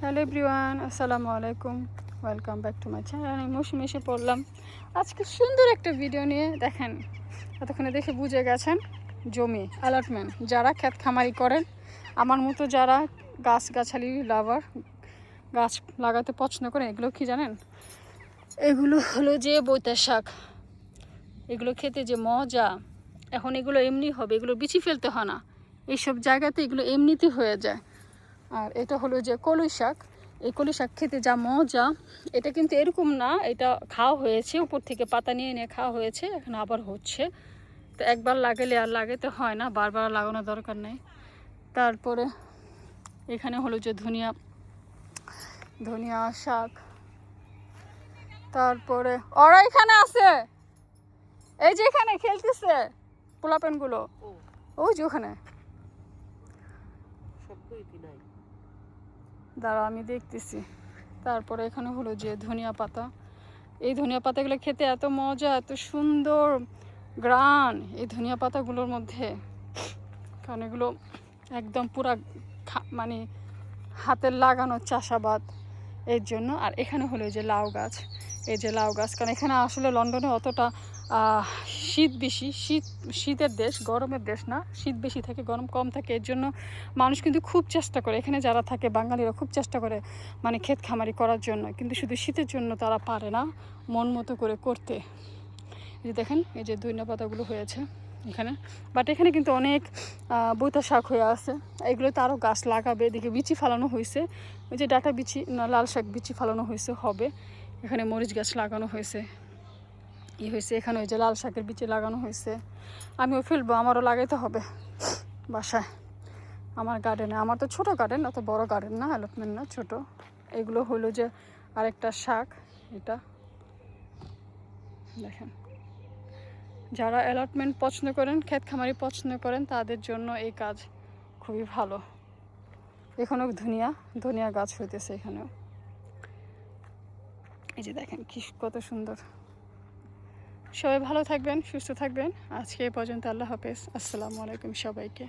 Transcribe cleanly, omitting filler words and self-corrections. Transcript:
Hello everyone, আসসালামু আলাইকুম। Welcome back to my channel. আমি মৌসুমী এসে পড়লাম আজকে সুন্দর একটা ভিডিও নিয়ে। দেখেন, এতক্ষণে দেখে বুঝে গেছেন জমি অ্যালটমেন্ট। যারা ক্ষেত খামারি করেন, আমার মতো যারা গাছগাছালি লাভার, গাছ লাগাতে পছন্দ করেন, এগুলো কি জানেন? এগুলো হলো যে বৈতা শাক। এগুলো খেতে যে মজা। এখন এগুলো এমনি হবে, এগুলো বিচি ফেলতে হয় না। এইসব জায়গাতে এগুলো এমনিতে হয়ে যায়। আর এটা হলো যে কলই শাক। এই কলই শাক খেতে যা মজা, এটা কিন্তু এরকম না, এটা খাওয়া হয়েছে, উপর থেকে পাতা নিয়ে নিয়ে খাওয়া হয়েছে, এখন আবার হচ্ছে। তো একবার লাগালে আর লাগাতে হয় না, বারবার লাগানোর দরকার নেই। তারপরে এখানে হলো যে ধনিয়া ধনিয়া শাক। তারপরে ওরা এখানে আছে, এই যে এখানে খেলতেছে পোলাপেনগুলো, ওই যে ওখানে। দাঁড়া, আমি দেখতেছি। তারপরে এখানে হলো যে ধনিয়া পাতা। এই ধনিয়া পাতাগুলো খেতে এত মজা, এত সুন্দর গ্রান এই ধনিয়া পাতাগুলোর মধ্যে। কারণ এগুলো একদম পুরা মানে হাতের লাগানো চাষাবাদ এর জন্য। আর এখানে হলো যে লাউ গাছ। এই যে লাউ গাছ, কারণ এখানে আসলে লন্ডনে অতটা শীত বেশি, শীতের দেশ, গরমের দেশ না। শীত বেশি থাকে, গরম কম থাকে। এর জন্য মানুষ কিন্তু খুব চেষ্টা করে, এখানে যারা থাকে বাঙালিরা খুব চেষ্টা করে মানে ক্ষেত খামারি করার জন্য, কিন্তু শুধু শীতের জন্য তারা পারে না মন মতো করে করতে। এই যে দেখেন, এই যে ধনিয়া পাতাগুলো হয়েছে এখানে। বাট এখানে কিন্তু অনেক বৈতা শাক হয়ে আছে। এগুলো তো আরও গাছ লাগাবে, এদিকে বিচি ফালানো হয়েছে। ওই যে ডাটা বিচি না, লাল শাক বিচি ফালানো হয়েছে, হবে। এখানে মরিচ গাছ লাগানো হয়েছে, হয়েছে। এখানে ওই যে লাল শাকের বিচি লাগানো হয়েছে। আমিও ফেলবো, আমারও লাগাইতে হবে বাসায়, আমার গার্ডেনে। আমার তো ছোটো গার্ডেন, অত বড় গার্ডেন না, অ্যালটমেন্ট না, ছোট। এগুলো হলো যে আরেকটা শাক। এটা দেখেন, যারা অ্যালটমেন্ট পছন্দ করেন, ক্ষেত খামারি পছন্দ করেন, তাদের জন্য এই কাজ খুবই ভালো। এখানেও ধনিয়া গাছ হইতেছে এখানেও। এই যে দেখেন কি কত সুন্দর। সবাই ভালো থাকবেন, সুস্থ থাকবেন। আজকে এই পর্যন্ত, আল্লাহ হাফেজ, আসসালামু আলাইকুম সবাইকে।